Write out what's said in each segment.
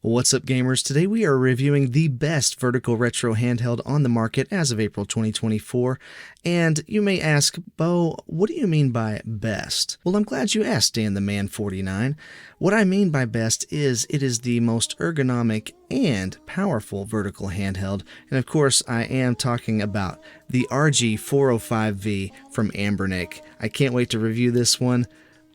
What's up, gamers? Today we are reviewing the best vertical retro handheld on the market as of April 2024. And you may ask, Bo, what do you mean by best? Well, I'm glad you asked, Dan the Man 49. What I mean by best is it is the most ergonomic and powerful vertical handheld. And of course, I am talking about the RG405V from Anbernic. I can't wait to review this one.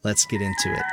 Let's get into it.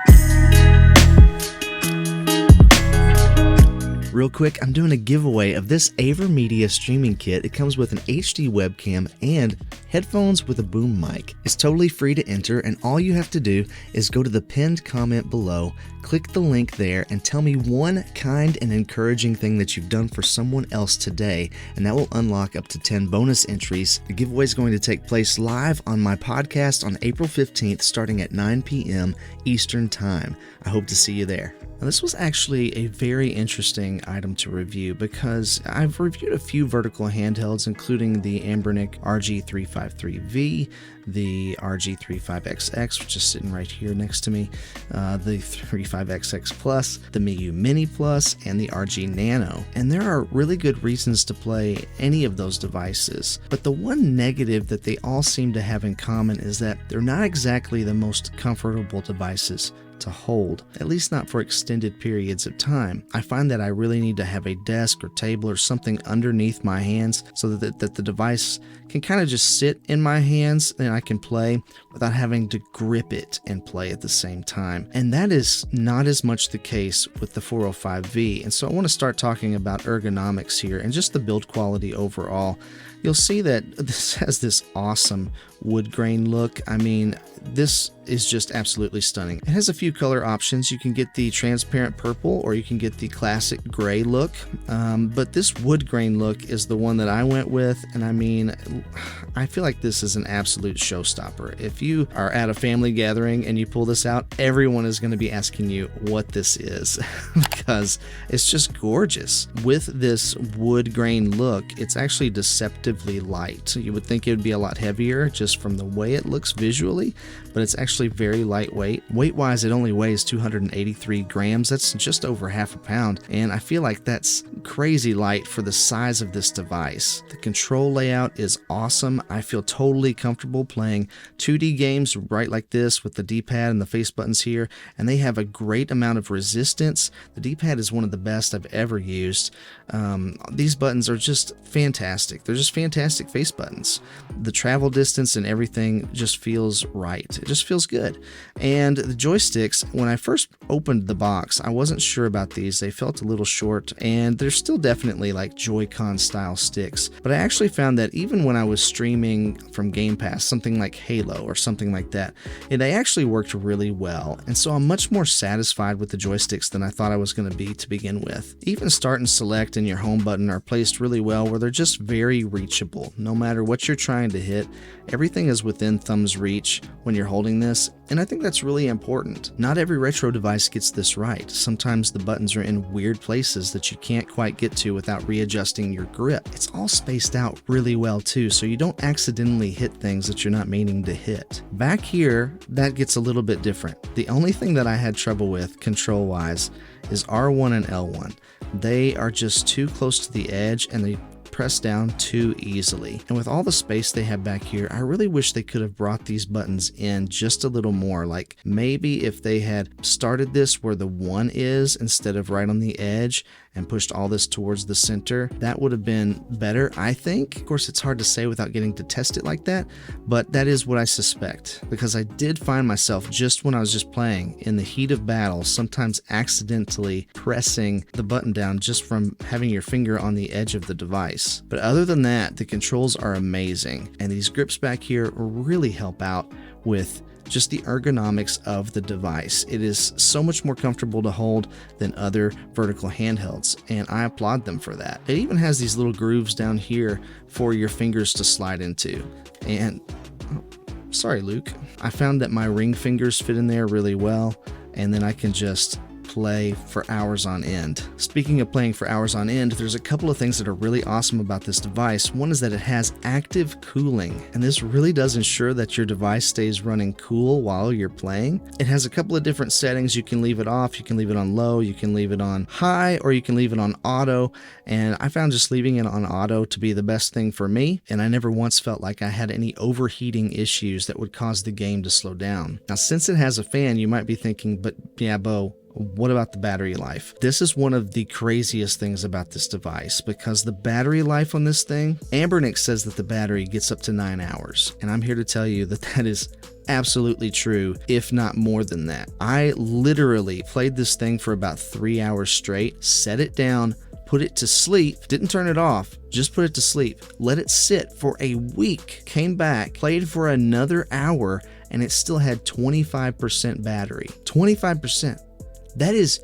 Real quick, I'm doing a giveaway of this AverMedia streaming kit. It comes with an HD webcam and headphones with a boom mic. It's totally free to enter, and all you have to do is go to the pinned comment below, click the link there, and tell me one kind and encouraging thing that you've done for someone else today, and that will unlock up to 10 bonus entries. The giveaway is going to take place live on my podcast on April 15th, starting at 9 p.m. Eastern Time. I hope to see you there. Now, this was actually a very interesting item to review because I've reviewed a few vertical handhelds, including the Anbernic RG405V, the RG35XX, which is sitting right here next to me, the 35XX Plus, the Miyu Mini Plus, and the RG Nano. And there are really good reasons to play any of those devices, but the one negative that they all seem to have in common is that they're not exactly the most comfortable devices to hold, at least not for extended periods of time. I find that I really need to have a desk or table or something underneath my hands so that the device can kind of just sit in my hands and I can play without having to grip it and play at the same time. And that is not as much the case with the 405V. And so I want to start talking about ergonomics here and just the build quality overall. You'll see that this has this awesome wood grain look. I mean, this is just absolutely stunning. It has a few color options. You can get the transparent purple or you can get the classic gray look, but this wood grain look is the one that I went with, and I mean, I feel like this is an absolute showstopper. If you are at a family gathering and you pull this out, everyone is going to be asking you what this is because it's just gorgeous. With this wood grain look, it's actually deceptively light. You would think it would be a lot heavier just from the way it looks visually, but it's actually very lightweight. Weight-wise, it only weighs 283 grams. That's just over half a pound, and I feel like that's crazy light for the size of this device. The control layout is awesome. I feel totally comfortable playing 2D games right like this with the D-pad and the face buttons here, and they have a great amount of resistance. The D-pad is one of the best I've ever used. These buttons are just fantastic. They're just fantastic face buttons. The travel distance and everything just feels right. It just feels good. And the joysticks, when I first opened the box, I wasn't sure about these. They felt a little short, and they're still definitely like Joy-Con style sticks. But I actually found that even when I was streaming from Game Pass, something like Halo or something like that, they actually worked really well. And so I'm much more satisfied with the joysticks than I thought I was going to be to begin with. Even start and select and your home button are placed really well, where they're just very reachable. No matter what you're trying to hit, everything is within thumb's reach when you're holding this, and I think that's really important. Not every retro device gets this right. Sometimes the buttons are in weird places that you can't quite get to without readjusting your grip. It's all spaced out really well too, so you don't accidentally hit things that you're not meaning to hit. Back here, that gets a little bit different. The only thing that I had trouble with control-wise is R1 and L1. They are just too close to the edge and they press down too easily. And with all the space they have back here, I really wish they could have brought these buttons in just a little more. Like maybe if they had started this where the 1 is instead of right on the edge and pushed all this towards the center, that would have been better, I think. Of course, it's hard to say without getting to test it like that, but that is what I suspect, because I did find myself just when I was just playing in the heat of battle, sometimes accidentally pressing the button down just from having your finger on the edge of the device. But other than that, the controls are amazing, and these grips back here really help out with just the ergonomics of the device. It is so much more comfortable to hold than other vertical handhelds, and I applaud them for that. It even has these little grooves down here for your fingers to slide into. And sorry, Luke. I found that my ring fingers fit in there really well, and then I can just play for hours on end. Speaking of playing for hours on end, there's a couple of things that are really awesome about this device. One is that it has active cooling, and this really does ensure that your device stays running cool while you're playing. It has a couple of different settings. You can leave it off, you can leave it on low, you can leave it on high, or you can leave it on auto, and I found just leaving it on auto to be the best thing for me, and I never once felt like I had any overheating issues that would cause the game to slow down. Now, since it has a fan, you might be thinking, but yeah, Bo, what about the battery life? This is one of the craziest things about this device, because the battery life on this thing, Anbernic says that the battery gets up to 9 hours, and I'm here to tell you that that is absolutely true, if not more than that. I literally played this thing for about 3 hours straight, set it down, put it to sleep, didn't turn it off, just put it to sleep, let it sit for a week, came back, played for another hour, and it still had 25% battery. 25%. That is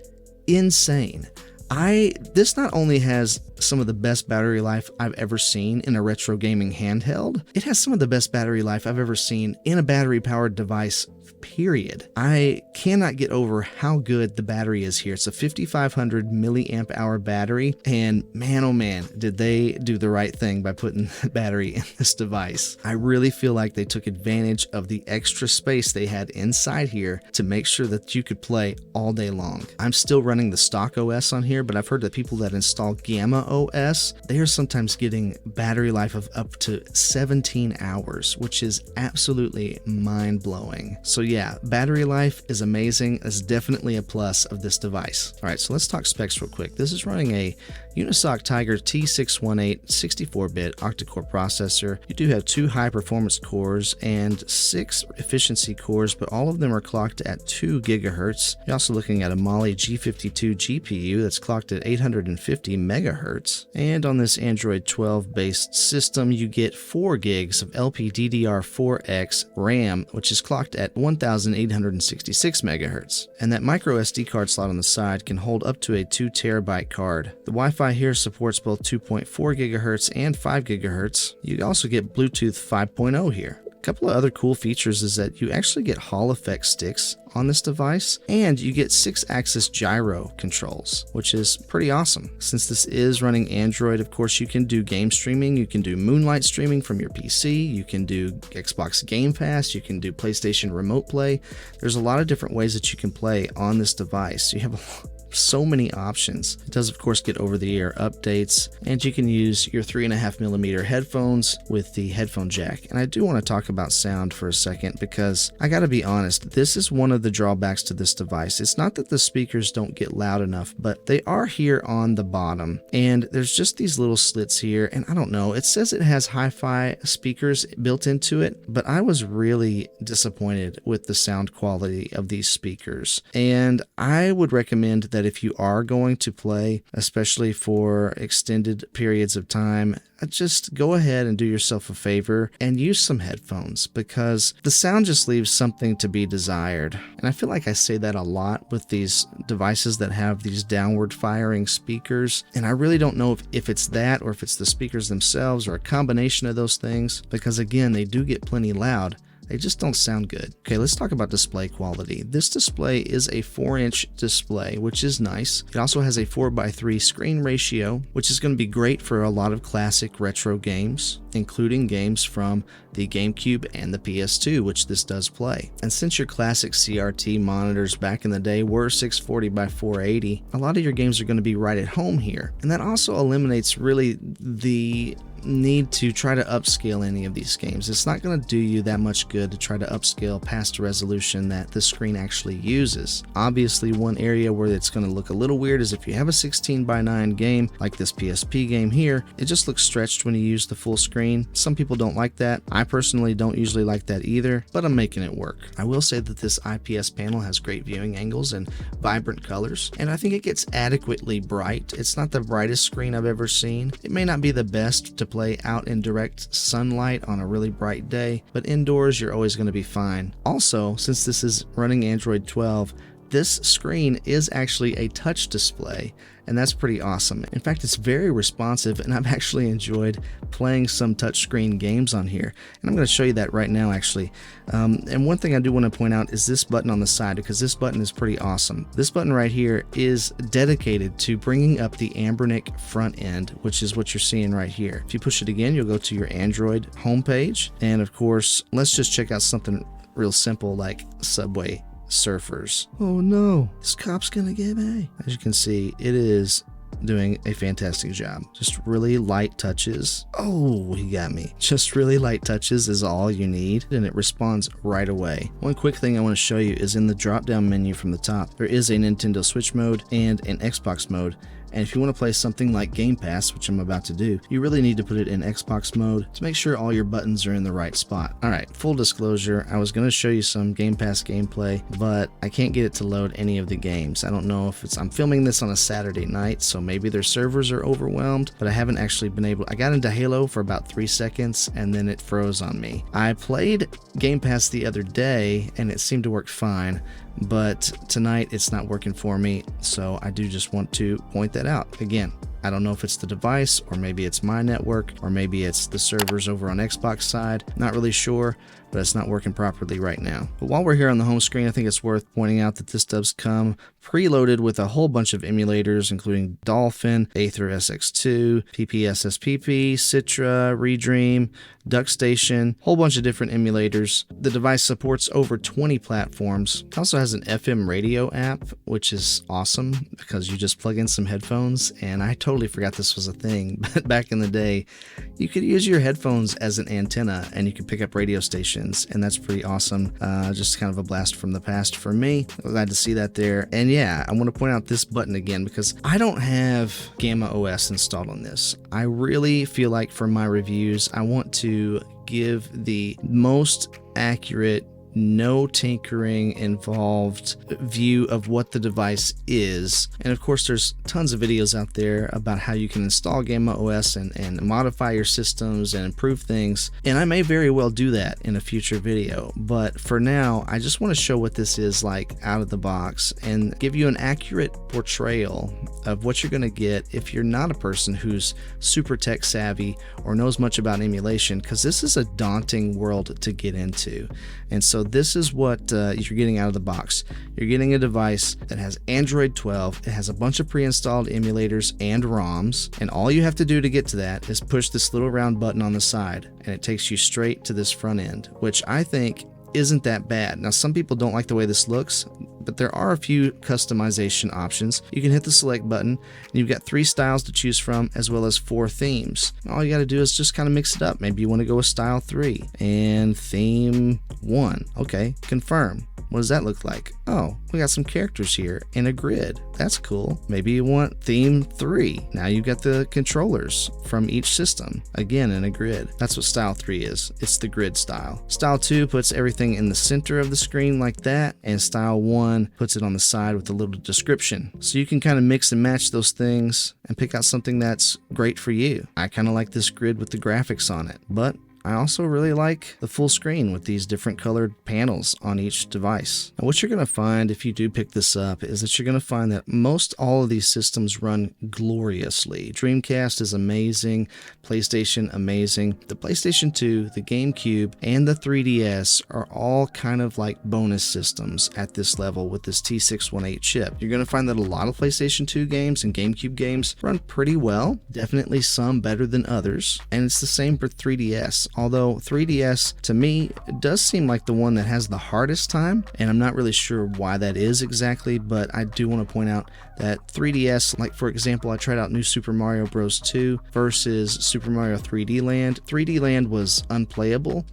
insane. This not only has some of the best battery life I've ever seen in a retro gaming handheld, it has some of the best battery life I've ever seen in a battery powered device, period. I cannot get over how good the battery is here. It's a 5500 milliamp hour battery, and man, oh man, did they do the right thing by putting the battery in this device. I really feel like they took advantage of the extra space they had inside here to make sure that you could play all day long. I'm still running the stock OS on here, but I've heard that people that install Gamma OS, they are sometimes getting battery life of up to 17 hours, which is absolutely mind-blowing. So yeah, battery life is amazing. It's definitely a plus of this device. All right, so let's talk specs real quick. This is running a Unisoc Tiger T618 64-bit octa-core processor. You do have 2 high-performance cores and 6 efficiency cores, but all of them are clocked at 2 gigahertz. You're also looking at a Mali G52 GPU that's clocked at 850 megahertz. And on this Android 12-based system, you get 4 gigs of LPDDR4X RAM, which is clocked at 1,866 megahertz. And that micro SD card slot on the side can hold up to a 2 terabyte card. The Wi-Fi here supports both 2.4 gigahertz and 5 gigahertz. You also get Bluetooth 5.0 here. A couple of other cool features is that you actually get Hall effect sticks on this device, and you get 6-axis gyro controls, which is pretty awesome. Since this is running Android, of course, you can do game streaming, you can do Moonlight streaming from your PC, you can do Xbox Game Pass, you can do PlayStation Remote Play. There's a lot of different ways that you can play on this device. You have so many options. It does, of course, get over-the-air updates, and you can use your 3.5mm headphones with the headphone jack. And I do want to talk about sound for a second, because I gotta be honest, this is one of the drawbacks to this device. It's not that the speakers don't get loud enough, but they are here on the bottom, and there's just these little slits here, and I don't know, it says it has hi-fi speakers built into it, but I was really disappointed with the sound quality of these speakers, and I would recommend that if you are going to play, especially for extended periods of time, just go ahead and do yourself a favor and use some headphones, because the sound just leaves something to be desired. And I feel like I say that a lot with these devices that have these downward firing speakers, and I really don't know if it's that or if it's the speakers themselves or a combination of those things, because again, they do get plenty loud. They just don't sound good. Okay, let's talk about display quality. This display is a 4-inch display, which is nice. It also has a 4:3 screen ratio, which is going to be great for a lot of classic retro games, including games from the GameCube and the PS2, which this does play. And since your classic CRT monitors back in the day were 640x480, a lot of your games are going to be right at home here. And that also eliminates really the need to try to upscale any of these games. It's not going to do you that much good to try to upscale past the resolution that the screen actually uses. Obviously, one area where it's going to look a little weird is if you have a 16:9 game like this PSP game here, it just looks stretched when you use the full screen. Some people don't like that. I personally don't usually like that either, but I'm making it work. I will say that this IPS panel has great viewing angles and vibrant colors, and I think it gets adequately bright. It's not the brightest screen I've ever seen. It may not be the best to play out in direct sunlight on a really bright day, but indoors you're always going to be fine. Also, since this is running Android 12, this screen is actually a touch display, and that's pretty awesome. In fact, it's very responsive, and I've actually enjoyed playing some touchscreen games on here, and I'm going to show you that right now actually. And one thing I do want to point out is this button on the side, because this button is pretty awesome. This button right here is dedicated to bringing up the Anbernic front end, which is what you're seeing right here. If you push it again, you'll go to your Android homepage, and of course, let's just check out something real simple like Subway Surfers. Oh no, this cop's gonna get me. As you can see, it is doing a fantastic job. Just really light touches. Oh, he got me. Just really light touches is all you need, and it responds right away. One quick thing I want to show you is in the drop down menu from the top, there is a Nintendo Switch mode and an Xbox mode. And if you want to play something like Game Pass, which I'm about to do, you really need to put it in Xbox mode to make sure all your buttons are in the right spot. Alright, full disclosure, I was going to show you some Game Pass gameplay, but I can't get it to load any of the games. I don't know if I'm filming this on a Saturday night, so maybe their servers are overwhelmed, but I haven't actually been able. I got into Halo for about 3 seconds, and then it froze on me. I played Game Pass the other day, and it seemed to work fine, but tonight it's not working for me, so I do just want to point that out. Again, I don't know if it's the device, or maybe it's my network, or maybe it's the servers over on Xbox side. Not really sure, but it's not working properly right now. But while we're here on the home screen, I think it's worth pointing out that this does come preloaded with a whole bunch of emulators, including Dolphin, Aether SX2, PPSSPP, Citra, Redream, DuckStation, whole bunch of different emulators. The device supports over 20 platforms. It also has an FM radio app, which is awesome because you just plug in some headphones, and I totally forgot this was a thing, but back in the day, you could use your headphones as an antenna and you could pick up radio stations, and that's pretty awesome. Just kind of a blast from the past for me. Glad to see that there. And yeah, I want to point out this button again because I don't have Gamma OS installed on this. I really feel like for my reviews, I want to give the most accurate, no tinkering involved view of what the device is. And of course, there's tons of videos out there about how you can install Gamma OS and modify your systems and improve things. And I may very well do that in a future video. But for now, I just want to show what this is like out of the box and give you an accurate portrayal of what you're going to get if you're not a person who's super tech savvy or knows much about emulation, because this is a daunting world to get into. And so this is what you're getting out of the box. You're getting a device that has Android 12. It has a bunch of pre-installed emulators and ROMs, and all you have to do to get to that is push this little round button on the side, and it takes you straight to this front end, which I think isn't that bad. Now, some people don't like the way this looks, but there are a few customization options. You can hit the select button, and you've got 3 styles to choose from, as well as 4 themes. All you got to do is just kind of mix it up. Maybe you want to go with style 3 and theme 1. Okay, confirm. What does that look like? Oh, we got some characters here in a grid. That's cool. Maybe you want theme 3. Now you've got the controllers from each system, again in a grid. That's what style 3 is. It's the grid style. Style 2 puts everything in the center of the screen like that, and style 1 puts it on the side with a little description. So you can kind of mix and match those things and pick out something that's great for you. I kind of like this grid with the graphics on it, but I also really like the full screen with these different colored panels on each device. Now, what you're going to find if you do pick this up is that you're going to find that most all of these systems run gloriously. Dreamcast is amazing, PlayStation amazing. The PlayStation 2, the GameCube, and the 3DS are all kind of like bonus systems at this level with this T618 chip. You're going to find that a lot of PlayStation 2 games and GameCube games run pretty well, definitely some better than others, and it's the same for 3DS. Although 3DS, to me, does seem like the one that has the hardest time, and I'm not really sure why that is exactly, but I do want to point out that 3DS, like for example, I tried out New Super Mario Bros. 2 versus Super Mario 3D Land. 3D Land was unplayable.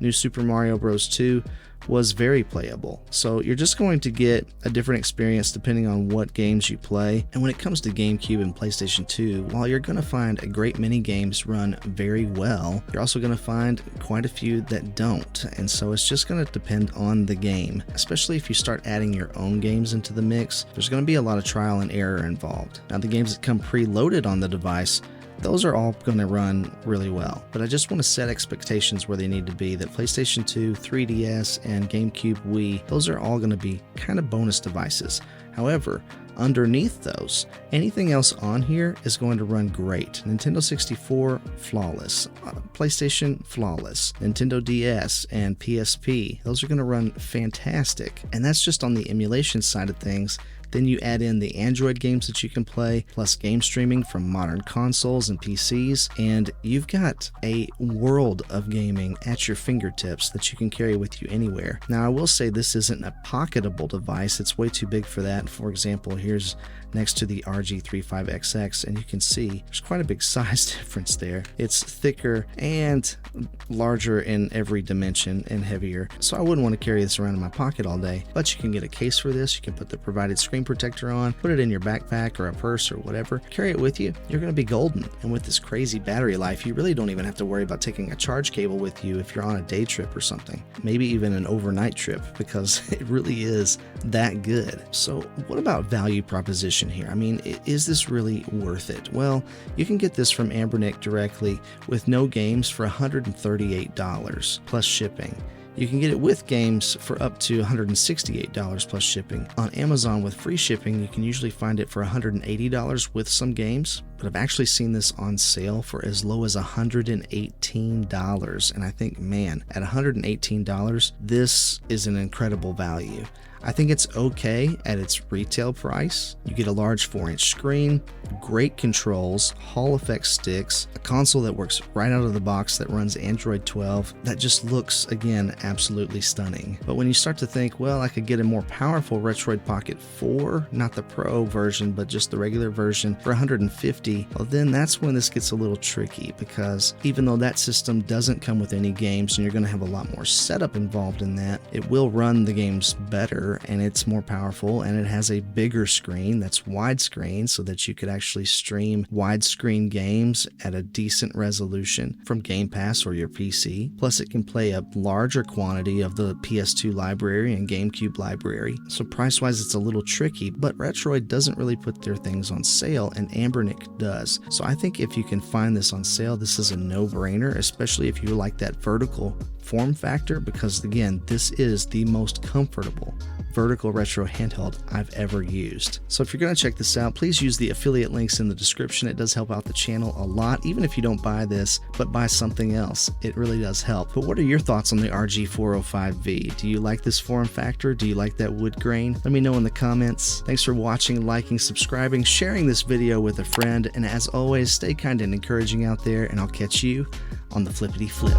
New Super Mario Bros. 2 was very playable. So you're just going to get a different experience depending on what games you play. And when it comes to GameCube and PlayStation 2, while you're going to find a great many games run very well, you're also going to find quite a few that don't. And so it's just going to depend on the game. Especially if you start adding your own games into the mix, there's going to be a lot of trial and error involved. Now, the games that come preloaded on the device those are all going to run really well. But I just want to set expectations where they need to be, that PlayStation 2, 3DS, and GameCube Wii, those are all going to be kind of bonus devices. However, underneath those, anything else on here is going to run great. Nintendo 64, flawless. PlayStation, flawless. Nintendo DS and PSP, those are going to run fantastic. And that's just on the emulation side of things. Then you add in the Android games that you can play, plus game streaming from modern consoles and PCs, and you've got a world of gaming at your fingertips that you can carry with you anywhere. Now, I will say this isn't a pocketable device. It's way too big for that. For example, here's next to the RG405XX, and you can see there's quite a big size difference there. It's thicker and larger in every dimension and heavier, so I wouldn't want to carry this around in my pocket all day. But you can get a case for this. You can put the provided screen protector on, put it in your backpack or a purse or whatever, carry it with you. You're going to be golden. And with this crazy battery life, you really don't even have to worry about taking a charge cable with you if you're on a day trip or something, maybe even an overnight trip, because it really is that good. So what about value proposition here? I mean, is this really worth it? Well, you can get this from Anbernic directly with no games for $138 plus shipping. You can get it with games for up to $168 plus shipping. On Amazon with free shipping, you can usually find it for $180 with some games, but I've actually seen this on sale for as low as $118. And I think, man, at $118, this is an incredible value. I think it's okay at its retail price. You get a large 4-inch screen, great controls, Hall effect sticks, a console that works right out of the box that runs Android 12. That just looks, again, absolutely stunning. But when you start to think, well, I could get a more powerful Retroid Pocket 4, not the Pro version, but just the regular version for $150, well, then that's when this gets a little tricky, because even though that system doesn't come with any games and you're going to have a lot more setup involved in that, it will run the games better, and it's more powerful, and it has a bigger screen that's widescreen so that you could actually stream widescreen games at a decent resolution from Game Pass or your PC. Plus, it can play a larger quantity of the PS2 library and GameCube library. So price-wise, it's a little tricky, but Retroid doesn't really put their things on sale, and Anbernic does. So I think if you can find this on sale, this is a no-brainer, especially if you like that vertical form factor, because again, this is the most comfortable vertical retro handheld I've ever used. So if you're going to check this out, please use the affiliate links in the description. It does help out the channel a lot, even if you don't buy this, but buy something else. It really does help. But what are your thoughts on the RG405V? Do you like this form factor? Do you like that wood grain? Let me know in the comments. Thanks for watching, liking, subscribing, sharing this video with a friend, and as always, stay kind and encouraging out there, and I'll catch you on the flippity flip.